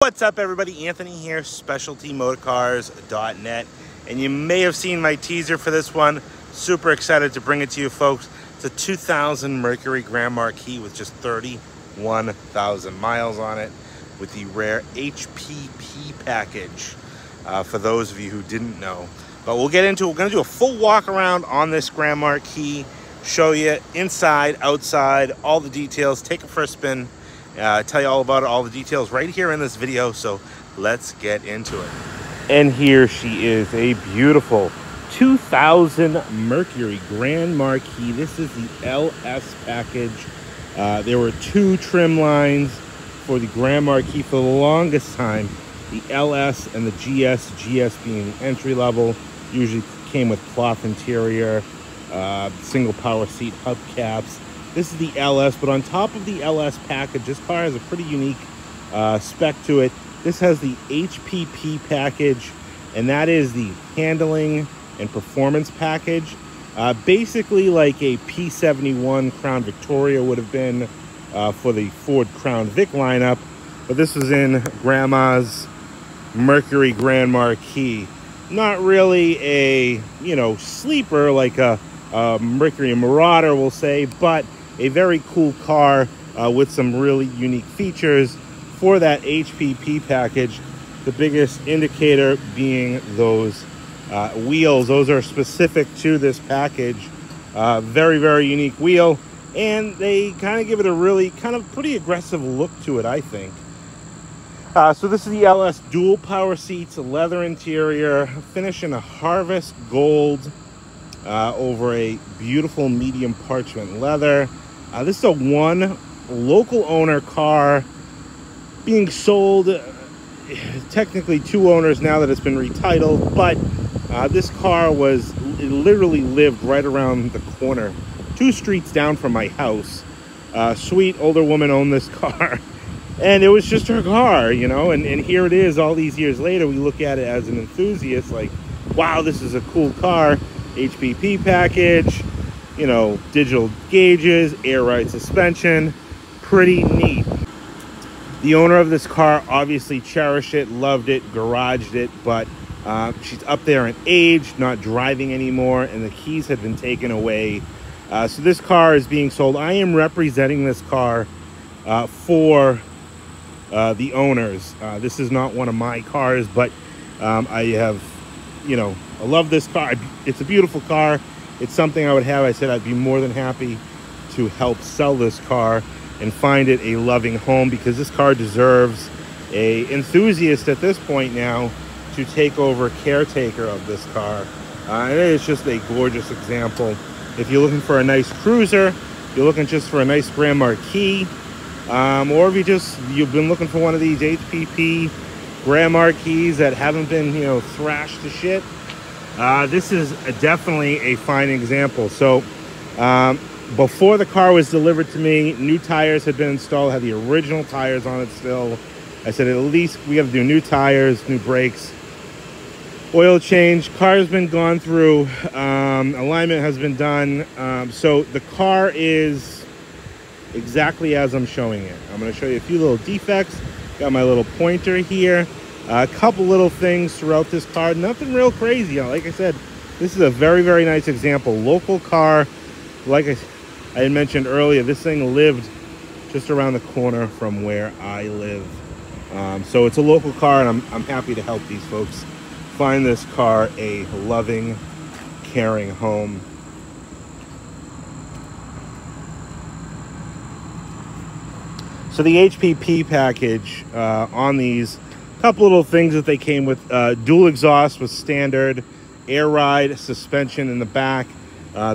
What's up, everybody? Anthony here, specialtymotorcars.net, and you may have seen my teaser for this one. Super excited to bring it to you folks. It's a 2000 Mercury Grand Marquis with just 31,000 miles on it, with the rare HPP package, for those of you who didn't know. But we'll get into it. We're going to do a full walk around on this Grand Marquis, show you inside, outside, all the details, take it for a spin, tell you all about it, all the details right here in this video. So let's get into it. And here she is, a beautiful 2000 Mercury Grand Marquis. This is the LS package. There were two trim lines for the Grand Marquis for the longest time, the LS and the GS. GS being entry level, usually came with cloth interior, single power seat hubcaps. This is the LS, but on top of the LS package, this car has a pretty unique spec to it. This has the HPP package, and that is the handling and performance package. Basically like a P71 Crown Victoria would have been for the Ford Crown Vic lineup, but this was in Grandma's Mercury Grand Marquis. Not really a, sleeper like a Mercury Marauder, we'll say, but a very cool car with some really unique features for that HPP package. The biggest indicator being those wheels. Those are specific to this package. Very, very unique wheel, and they kind of give it a really pretty aggressive look to it, I think. So this is the LS dual power seats, leather interior, finish in a harvest gold over a beautiful medium parchment leather. This is a one local owner car being sold, technically two owners now that it's been retitled, but this car literally lived right around the corner, 2 streets down from my house. Sweet older woman owned this car. And it was just her car, and here it is all these years later. We look at it as an enthusiast, like, wow, this is a cool car. HPP package, digital gauges, air ride suspension, pretty neat. The owner of this car obviously cherished it, loved it, garaged it, but she's up there in age, not driving anymore, and the keys had been taken away. So this car is being sold. I am representing this car for the owners. This is not one of my cars, but I have, I love this car. It's a beautiful car. It's something I would have. I said I'd be more than happy to help sell this car and find it a loving home, because this car deserves a enthusiast at this point now to take over caretaker of this car. And it is just a gorgeous example. If you're looking for a nice cruiser, you're looking just for a nice Grand Marquis, or if you've been looking for one of these HPP Grand Marquis that haven't been, thrashed to shit, this is definitely a fine example. So before the car was delivered to me, new tires had been installed, had the original tires on it still. I said, at least we have to do new tires, new brakes, oil change. Car's been gone through, alignment has been done. So the car is exactly as I'm showing it. I'm going to show you a few little defects. Got my little pointer here. A couple little things throughout this car. Nothing real crazy. Like I said, this is a very, very nice example. Local car. Like I had mentioned earlier, this thing lived just around the corner from where I live. So it's a local car, and I'm happy to help these folks find this car a loving, caring home. So the HPP package on these, couple little things that they came with: dual exhaust with standard air ride suspension in the back.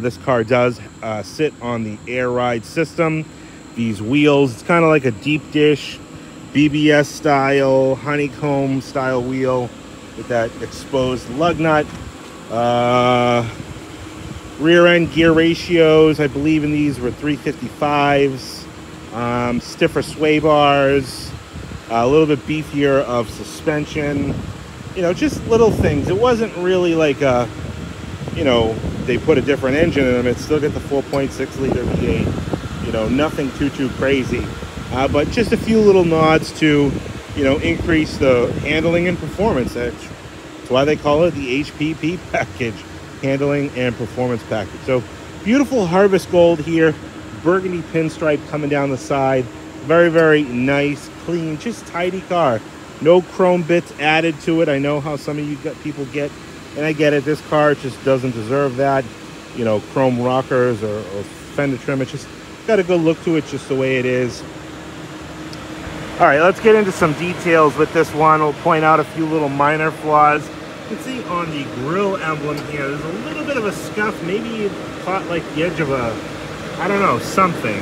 This car does sit on the air ride system. These wheels, it's kind of like a deep dish BBS style, honeycomb style wheel with that exposed lug nut. Rear end gear ratios, I believe in these were 355s. Stiffer sway bars, a little bit beefier of suspension, just little things. It wasn't really like a, they put a different engine in them. It still got the 4.6 liter V8, nothing too crazy. But just a few little nods to you know, increase the handling and performance. That's why they call it the HPP package, handling and performance package. So beautiful harvest gold here, burgundy pinstripe coming down the side. Very, very nice, clean, just tidy car. No chrome bits added to it. I know how some of you people get, and I get it. This car just doesn't deserve that. You know, chrome rockers or fender trim. It's just got a good look to it, just the way it is. All right, let's get into some details with this one. We'll point out a few little minor flaws. You can see on the grill emblem here, there's a little bit of a scuff. Maybe you caught like the edge of a, I don't know, something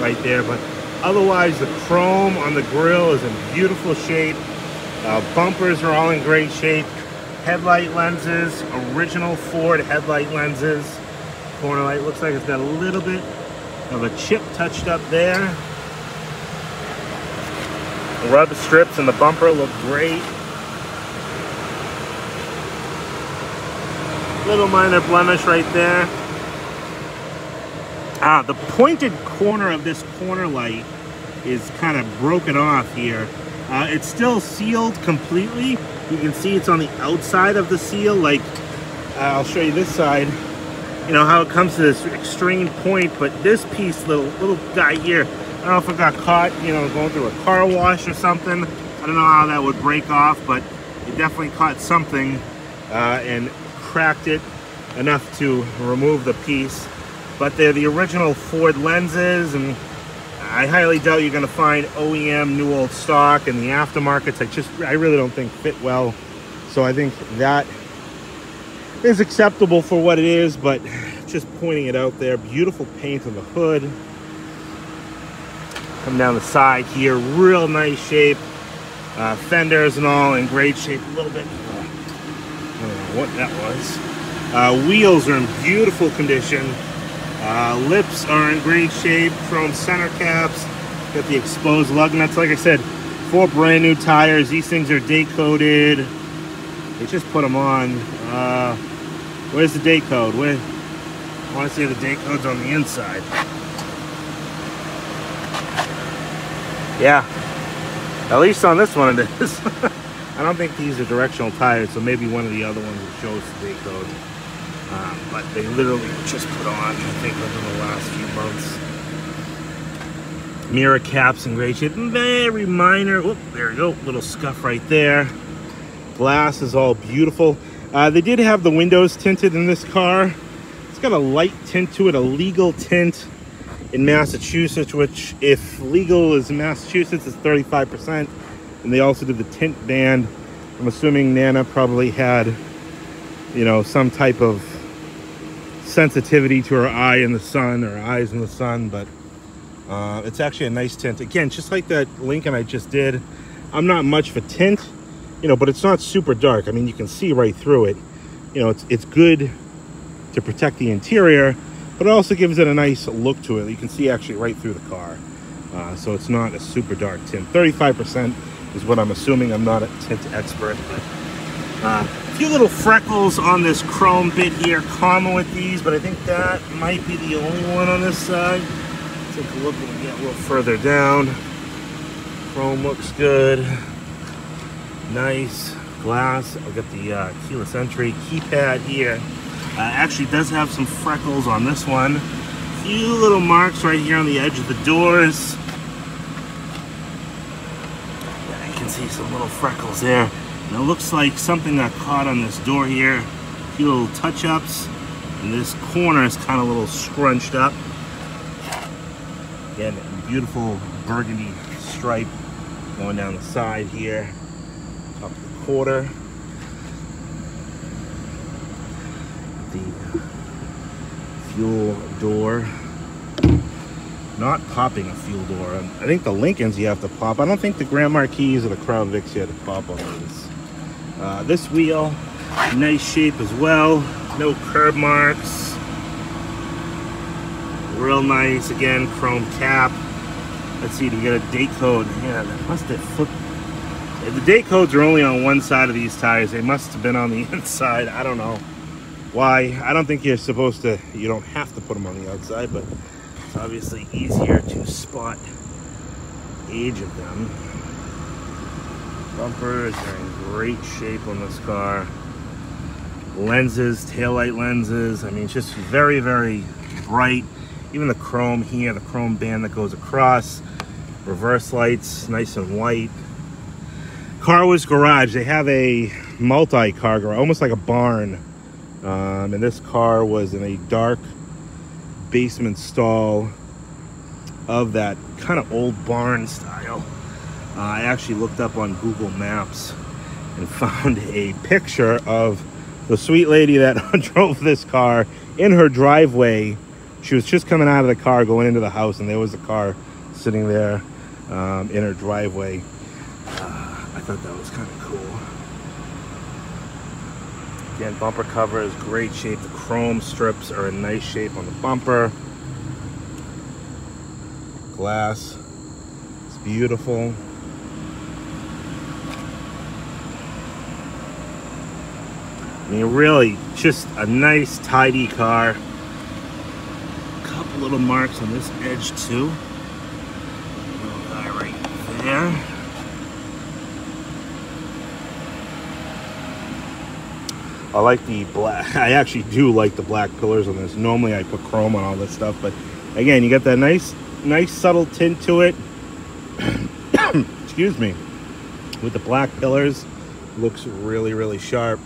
right there. But otherwise, the chrome on the grill is in beautiful shape. Bumpers are all in great shape. Headlight lenses, original Ford headlight lenses. Corner light looks like it's got a little bit of a chip touched up there. The rub strips in the bumper look great. Little minor blemish right there. The pointed corner of this corner light is kind of broken off here. It's still sealed completely. You can see it's on the outside of the seal. Like, I'll show you this side. You know how it comes to this extreme point, but this piece, little guy here, I don't know if it got caught, you know, going through a car wash or something. I don't know how that would break off, but it definitely caught something and cracked it enough to remove the piece. But they're the original Ford lenses, and I highly doubt you're going to find OEM new old stock in the aftermarkets. I really don't think fit well. So I think that is acceptable for what it is, but just pointing it out there. Beautiful paint on the hood. Come down the side here, real nice shape. Fenders and all in great shape. A little bit, I don't know what that was. Wheels are in beautiful condition. Lips are in great shape. Chrome center caps. Got the exposed lug nuts. Like I said, 4 brand new tires. These things are date coded. They just put them on. Where's the date code? I want to say the date code's on the inside. Yeah, at least on this one it is. I don't think these are directional tires, so maybe one of the other ones will show us the date code. But they literally just put on, I think, within the last few months. Mirror caps in great shape. Very minor. Whoop, there we go. Little scuff right there. Glass is all beautiful. They did have the windows tinted in this car. It's got a light tint to it, a legal tint in Massachusetts, which if legal is in Massachusetts, it's 35%. And they also did the tint band. I'm assuming Nana probably had, you know, some type of sensitivity to her eye in the sun, or eyes in the sun, but it's actually a nice tint. Again, just like that Lincoln I just did, I'm not much for tint, you know, but it's not super dark. I mean, you can see right through it. You know, it's good to protect the interior, but it also gives it a nice look to it. You can see actually right through the car. So it's not a super dark tint. 35% is what I'm assuming. I'm not a tint expert, but a few little freckles on this chrome bit here, common with these, but I think that might be the only one on this side. Take a look when we get a little further down. Chrome looks good. Nice glass. I've got the keyless entry keypad here. Actually does have some freckles on this one. A few little marks right here on the edge of the doors. Yeah, you can see some little freckles there. And it looks like something got caught on this door here. A few little touch-ups. And this corner is kind of a little scrunched up. Again, beautiful burgundy stripe going down the side here. Top of the quarter. The fuel door. Not popping a fuel door. I think the Lincolns you have to pop. I don't think the Grand Marquis or the Crown Vics you had to pop on these. This wheel, nice shape as well. No curb marks. Real nice, again, chrome cap. Let's see, do we get a date code? Yeah, that must have flipped. If the date codes are only on one side of these tires, they must have been on the inside. I don't know why. I don't think you're supposed to, you don't have to put them on the outside, but it's obviously easier to spot age of them. Bumpers are in great shape on this car. Lenses, taillight lenses. I mean, it's just very, very bright. Even the chrome here, the chrome band that goes across. Reverse lights, nice and white. Car was garage. They have a multi-car garage, almost like a barn. And this car was in a dark basement stall of that kind of old barn style. I actually looked up on Google Maps and found a picture of the sweet lady that drove this car in her driveway. She was just coming out of the car going into the house, and there was a car sitting there in her driveway. I thought that was kind of cool. Again, bumper cover is great shape. The chrome strips are in nice shape on the bumper. Glass, it's beautiful. I mean, really, just a nice, tidy car. A couple little marks on this edge, too. Little guy right there. I like the black. I actually do like the black pillars on this. Normally, I put chrome on all this stuff, but again, you got that nice subtle tint to it. Excuse me. With the black pillars, looks really, really sharp.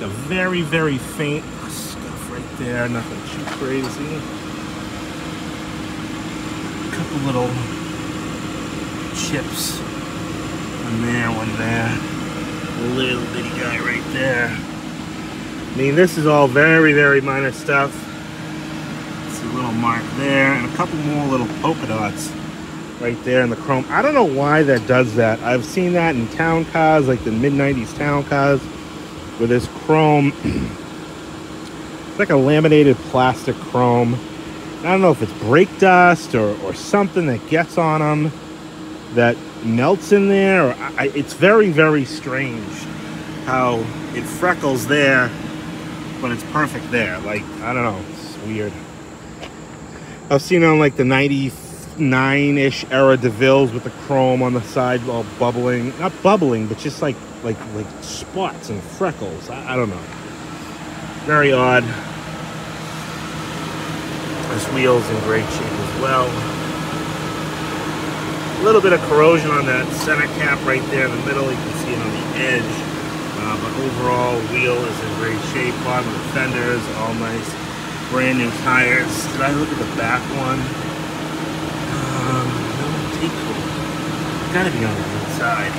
A very, very faint scuff right there, nothing too crazy. A couple little chips, one there, a little bitty guy right there. I mean, this is all very, very minor stuff. It's a little mark there, and a couple more little polka dots right there in the chrome. I don't know why that does that. I've seen that in town cars, like the mid-90s town cars, with this chrome. It's like a laminated plastic chrome. I don't know if it's brake dust or something that gets on them that melts in there. Or it's very, very strange how it freckles there, but it's perfect there. Like, I don't know, it's weird. I've seen on like the 99-ish era Devilles with the chrome on the side all bubbling. Not bubbling, but just like spots and freckles. I don't know. Very odd. This wheel's in great shape as well. A little bit of corrosion on that center cap right there in the middle. You can see it on the edge. But overall, wheel is in great shape. Bottom of the fenders, all nice. Brand new tires. Did I look at the back one? No, take hold. Gotta be on the inside.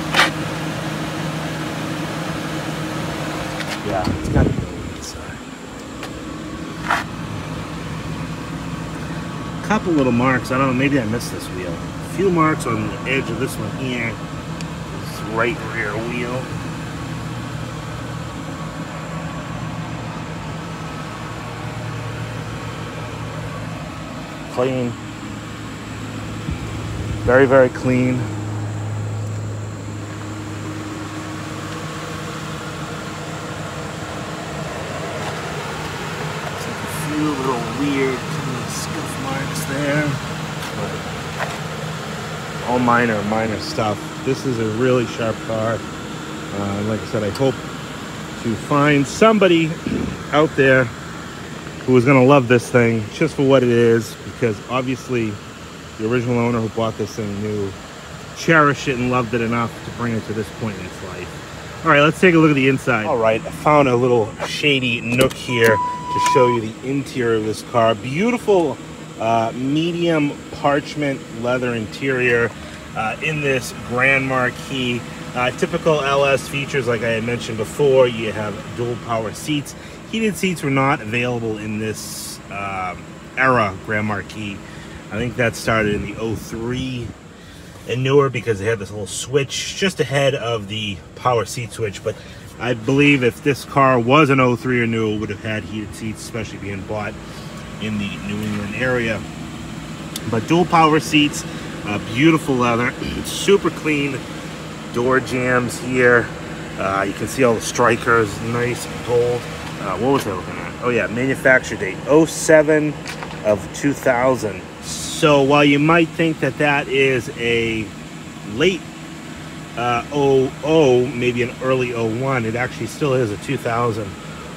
Yeah, it's gotta be on the inside. Couple little marks. I don't know, maybe I missed this wheel. A few marks on the edge of this one here. This right rear wheel. Clean. Very, very clean. Little weird kind of scuff marks there, but all minor stuff. This is a really sharp car. Like I said, I hope to find somebody out there who is going to love this thing just for what it is, because obviously the original owner who bought this thing knew, cherished it and loved it enough to bring it to this point in its life. All right, let's take a look at the inside. All right, I found a little shady nook here to show you the interior of this car. Beautiful medium parchment leather interior in this Grand Marquis. Typical LS features, like I had mentioned before. You have dual power seats. Heated seats were not available in this era Grand Marquis. I think that started in the 03 and newer, because they had this little switch just ahead of the power seat switch. But I believe if this car was an 03 or newer, it would have had heated seats, especially being bought in the New England area. But dual power seats, beautiful leather, super clean door jambs here. You can see all the strikers, nice gold. What was I looking at? Oh yeah, manufacture date 07 of 2000. So while you might think that that is a late 00, maybe an early 01, it actually still is a 2000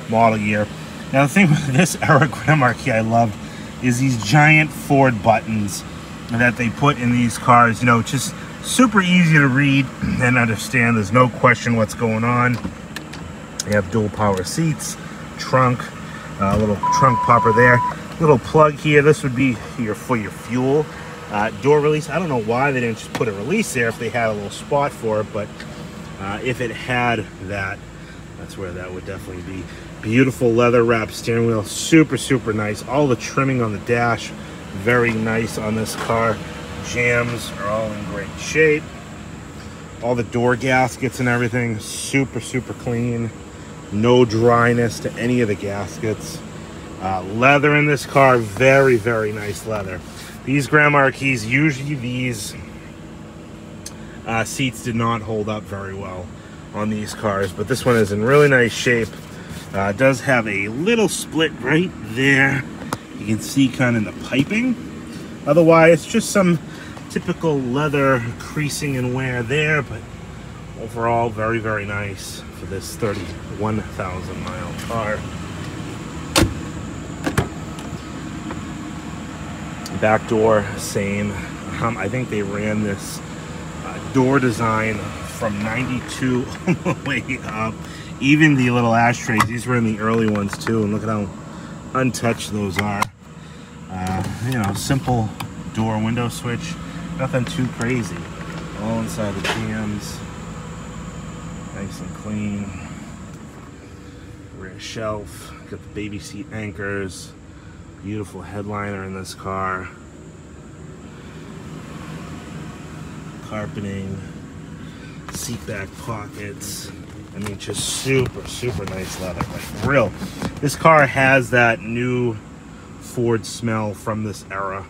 model year. Now the thing with this era Grand Marquis I loved is these giant Ford buttons that they put in these cars. You know, just super easy to read and understand. There's no question what's going on. You have dual power seats, trunk, little trunk popper there, little plug here. This would be for your fuel. Door release. I don't know why they didn't just put a release there if they had a little spot for it, but if it had that, that's where that would definitely be. Beautiful leather wrapped steering wheel, super nice. All the trimming on the dash, very nice on this car. Jams are all in great shape. All the door gaskets and everything, super clean. No dryness to any of the gaskets. Leather in this car, very nice leather. These Grand Marquis, usually these seats did not hold up very well on these cars, but this one is in really nice shape. It does have a little split right there. You can see kind of the piping. Otherwise, just some typical leather creasing and wear there, but overall, very nice for this 31,000 mile car. Back door, same. I think they ran this door design from 92 all the way up. Even the little ashtrays, these were in the early ones too, and look at how untouched those are. You know, simple door window switch, nothing too crazy. All inside the jams, nice and clean. Rear shelf, got the baby seat anchors, beautiful headliner in this car. Carpeting, seat back pockets. I mean, just super nice leather, like real. This car has that new Ford smell from this era.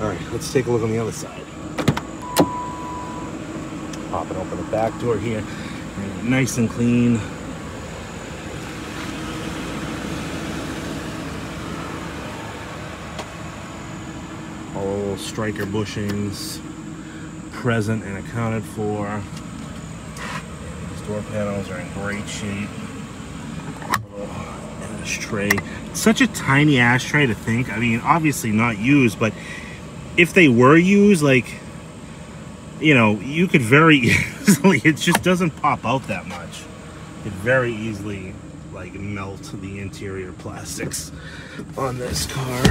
All right, let's take a look on the other side. Popping open the back door here, nice and clean. All striker bushings present and accounted for. These door panels are in great shape. Little ashtray. Such a tiny ashtray to think. I mean, obviously not used, but if they were used, like, you know, you could very easily, it just doesn't pop out that much. It very easily, like, melt the interior plastics on this car.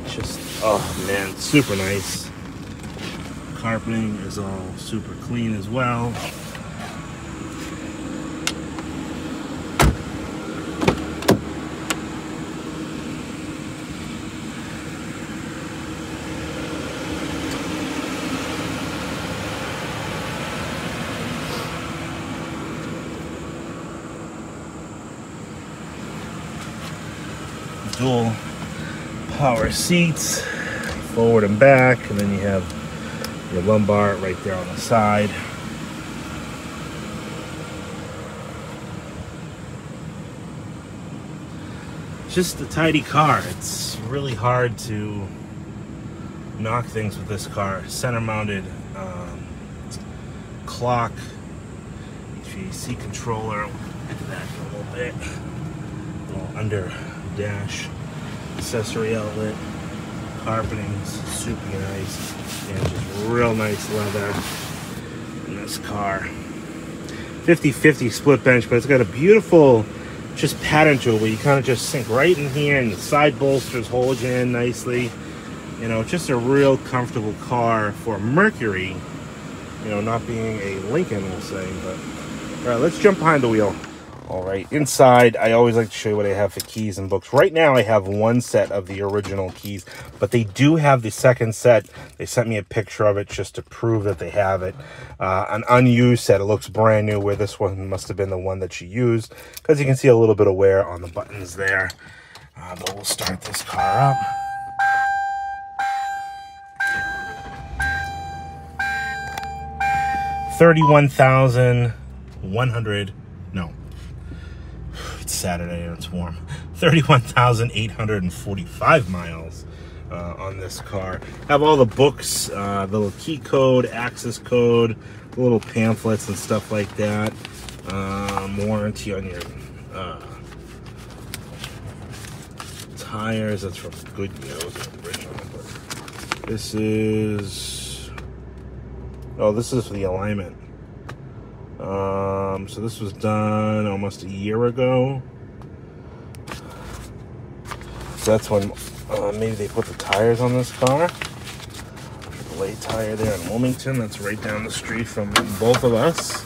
Just, oh man, super nice. Carpeting is all super clean as well. Dual power seats, forward and back, and then you have your lumbar right there on the side. Just a tidy car. It's really hard to knock things with this car. Center mounted clock, HVAC controller. We'll get to that in a little bit. Little under dash accessory outlet. Carpeting's super nice, and just real nice leather in this car. 50-50 split bench, but it's got a beautiful just pattern to it where you kind of just sink right in here, and the side bolsters hold you in nicely. You know, just a real comfortable car for Mercury, you know, not being a Lincoln, we'll say. But all right, let's jump behind the wheel. All right, inside, I always like to show you what I have for keys and books. Right now, I have one set of the original keys, but they do have the second set. They sent me a picture of it just to prove that they have it. An unused set. It looks brand new, where this one must have been the one that she used, because you can see a little bit of wear on the buttons there. But we'll start this car up. 31,100, no, it's Saturday and it's warm, 31,845 miles on this car. Have all the books, the little key code, access code, the little pamphlets and stuff like that. Warranty on your tires. That's from Goodyear. Those are original. This is, oh, this is for the alignment. So this was done almost a year ago. So that's when maybe they put the tires on this car. AAA tire there in Wilmington. That's right down the street from both of us.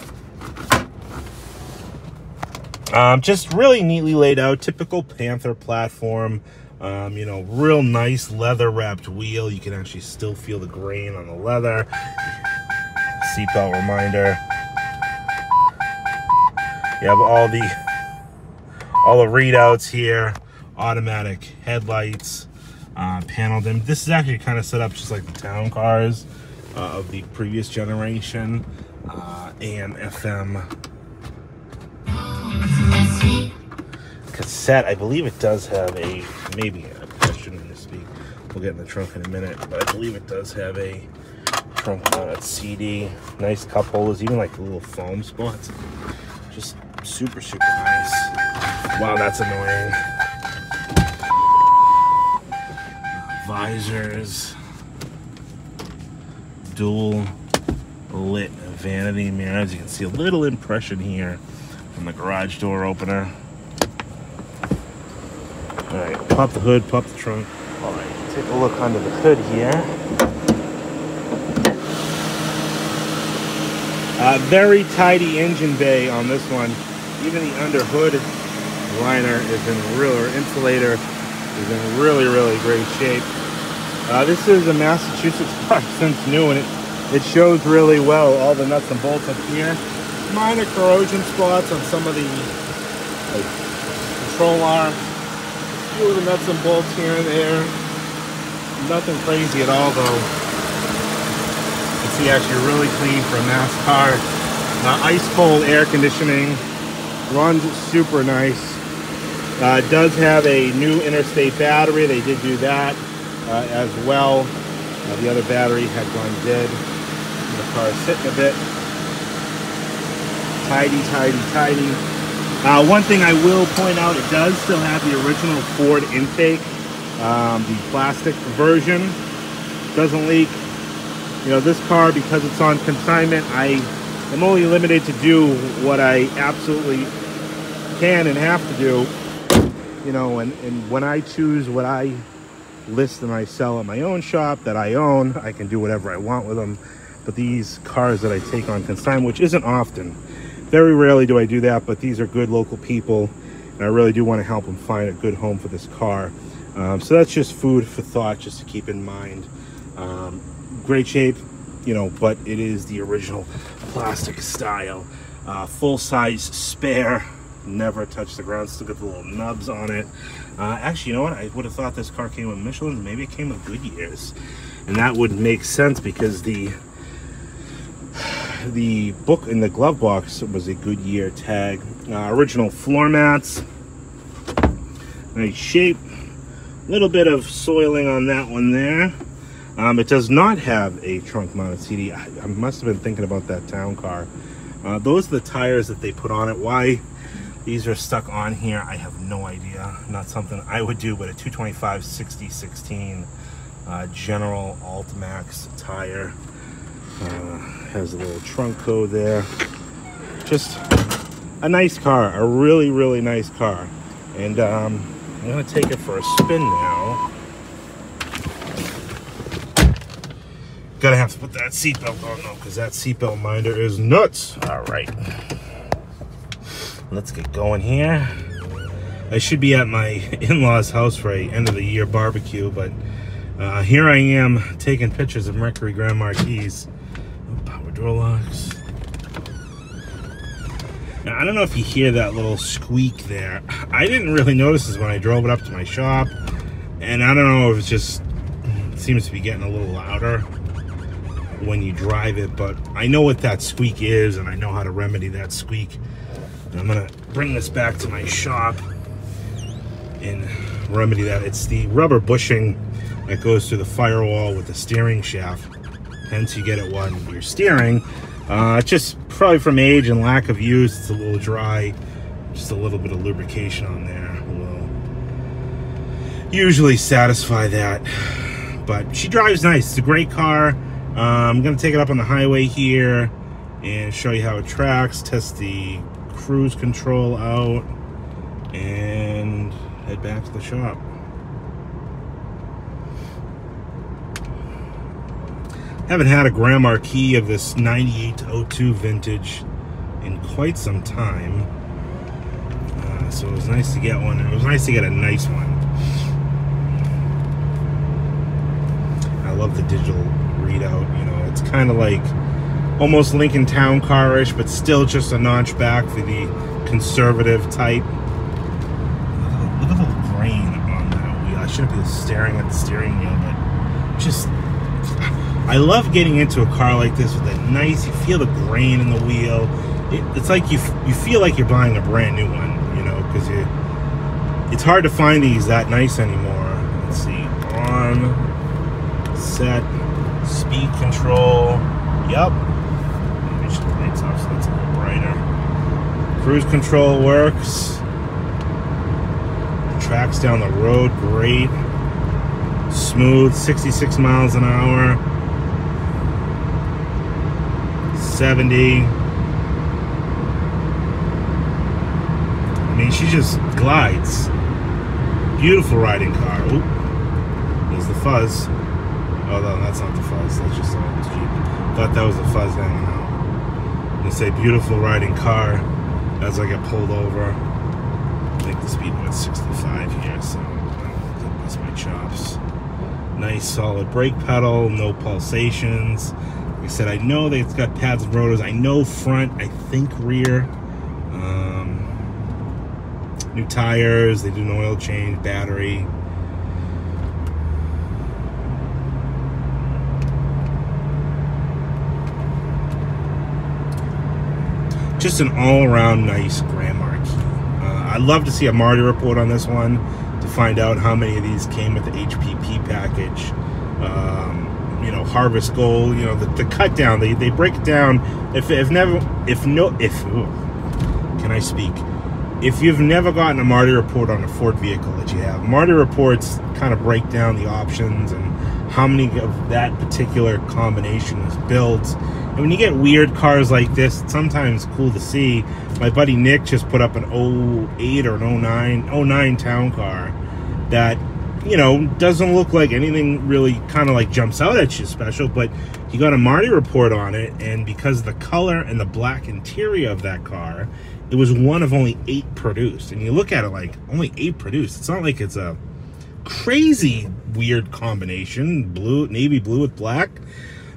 Just really neatly laid out, typical Panther platform. You know, real nice leather wrapped wheel. You can actually still feel the grain on the leather. Seatbelt reminder. You have all the readouts here. Automatic headlights, panel dim. This is actually kind of set up just like the town cars of the previous generation. AM, FM. Cassette. I believe it does have a, maybe I shouldn't even speak. We'll get in the trunk in a minute, but I believe it does have a trunk mounted CD. Nice cup holders, even like the little foam spots. Just super, super nice. Wow, that's annoying. Visors. Dual lit vanity mirrors. You can see a little impression here from the garage door opener. All right, pop the hood, pop the trunk. All right, take a look under the hood here. Very tidy engine bay on this one. Even the under hood liner is in or insulator is in really, really great shape. This is a Massachusetts car since new, and it shows really well. All the nuts and bolts up here. Minor corrosion spots on some of the control arm. A few of the nuts and bolts here and there. Nothing crazy at all, though. You can see actually really clean for a Mass car. Ice cold air conditioning. Runs super nice. It does have a new interstate battery. They did do that as well. The other battery had gone dead. The car is sitting a bit. Tidy, tidy, tidy. One thing I will point out, it does still have the original Ford intake, the plastic version. Doesn't leak. You know, this car, because it's on consignment, I am only limited to do what I absolutely can and have to do. You know, and when I choose what I list and I sell at my own shop that I own, I can do whatever I want with them. But these cars that I take on consignment, which isn't often, very rarely do I do that, but these are good local people, and I really do want to help them find a good home for this car. So that's just food for thought, just to keep in mind. Great shape, you know, but it is the original plastic style. Full-size spare, never touched the ground, still got the little nubs on it. Actually, you know what? I would have thought this car came with Michelin's, maybe it came with Goodyear's. And that would make sense because the book in the glove box was a Goodyear tag. Original floor mats. Nice shape. A little bit of soiling on that one there. It does not have a trunk mounted CD. I must have been thinking about that town car. Those are the tires that they put on it. Why these are stuck on here, I have no idea. Not something I would do, but a 225 60/16 General Alt-Max tire. Has a little trunk code there. Just a nice car, a really, really nice car. And I'm gonna take it for a spin now. Gotta have to put that seatbelt on though, because that seatbelt minder is nuts. All right, let's get going here. I should be at my in-laws' house for a end of the year barbecue, but here I am taking pictures of Mercury Grand Marquis. Power door locks. Now, I don't know if you hear that little squeak there. I didn't really notice this when I drove it up to my shop, and I don't know if it just seems to be getting a little louder. when you drive it, but I know what that squeak is, and I know how to remedy that squeak. And I'm gonna bring this back to my shop and remedy that. It's the rubber bushing that goes through the firewall with the steering shaft. Hence, you get it while you're steering. Just probably from age and lack of use, it's a little dry. Just a little bit of lubrication on there will usually satisfy that. But she drives nice. It's a great car. I'm gonna take it up on the highway here and show you how it tracks, test the cruise control out, and head back to the shop. Haven't had a Grand Marquis of this 98 to 02 vintage in quite some time. So it was nice to get one. It was nice to get a nice one. I love the digital readout. You know, it's kind of like almost Lincoln Town Car-ish, but still just a notch back for the conservative type. Look at the grain on that wheel. I shouldn't be staring at the steering wheel, but just, I love getting into a car like this with that nice, you feel the grain in the wheel. It's like you feel like you're buying a brand new one, you know, because it's hard to find these that nice anymore. Let's see, on, set, speed control, yep. Maybe the lights off so it's a little brighter. Cruise control works. Tracks down the road, great. Smooth, 66 miles an hour. 70. I mean, she just glides. Beautiful riding car. Oop. There's the fuzz. Oh, no, that's not the fuzz. That's just all Jeep. Thought that was the fuzz hanging out. They say beautiful riding car. As I get pulled over, I think the speed was 65 here, so I'll bust my chops. Nice solid brake pedal, no pulsations. Like I said, I know that it's got pads and rotors. I know front, I think rear. New tires, they do an oil change, battery. Just an all-around nice Grand Marquis. I'd love to see a Marty report on this one to find out how many of these came with the HPP package. You know, Harvest Gold. You know, the cut down. They break it down. Can I speak? If you've never gotten a Marty report on a Ford vehicle that you have, Marty reports kind of break down the options and how many of that particular combination is built. And when you get weird cars like this, it's sometimes cool to see. My buddy Nick just put up an 08 or an 09 town car that, you know, doesn't look like anything really kind of like jumps out at you special, but he got a Marty report on it, and because of the color and the black interior of that car, it was one of only 8 produced. And you look at it like, only 8 produced. It's not like it's a crazy weird combination, blue, navy blue with black.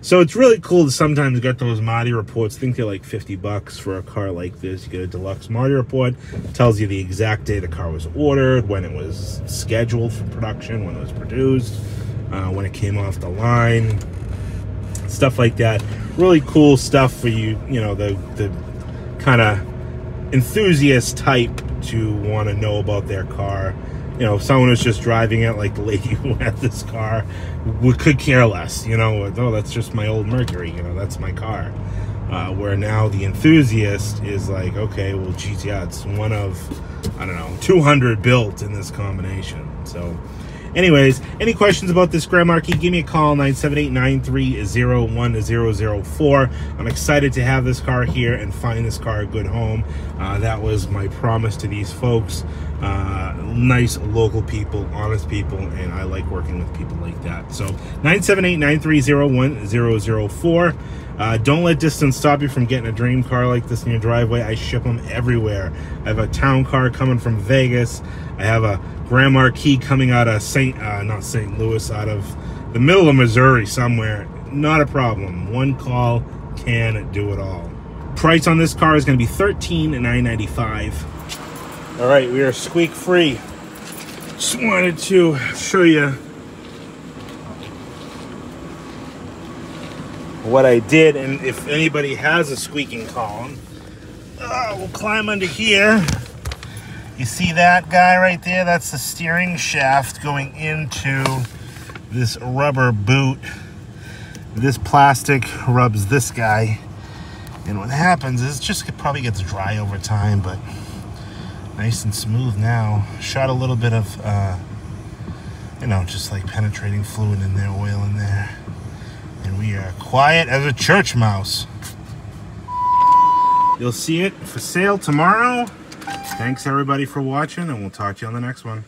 So it's really cool to sometimes get those Marty reports. I think they're like 50 bucks for a car like this. You get a deluxe Marty report. It tells you the exact day the car was ordered, when it was scheduled for production, when it was produced, when it came off the line, stuff like that. Really cool stuff for you, you know, the kind of enthusiast type to want to know about their car. You know, someone who's just driving it, like the lady who had this car, could care less, you know, oh, that's just my old Mercury, you know, that's my car. Where now the enthusiast is like, okay, well, geez, yeah, it's one of, I don't know, 200 built in this combination. So, anyways, any questions about this Grand Marquis, give me a call, 978-930-1004. I'm excited to have this car here and find this car a good home. That was my promise to these folks. Nice local people, honest people, and I like working with people like that. So 978-930-1004. Don't let distance stop you from getting a dream car like this in your driveway. I ship them everywhere. I have a town car coming from Vegas. I have a Grand Marquis coming out of not St. Louis, out of the middle of Missouri somewhere. Not a problem. One call can do it all. Price on this car is going to be $13,995. All right, we are squeak free. Just wanted to show you what I did, and if anybody has a squeaking column, we'll climb under here. You see that guy right there? That's the steering shaft going into this rubber boot. This plastic rubs this guy, and what happens is it probably gets dry over time, but nice and smooth now. Shot a little bit of just like penetrating fluid in there, oil in there, and we are quiet as a church mouse. You'll see it for sale tomorrow. Thanks everybody for watching, and we'll talk to you on the next one.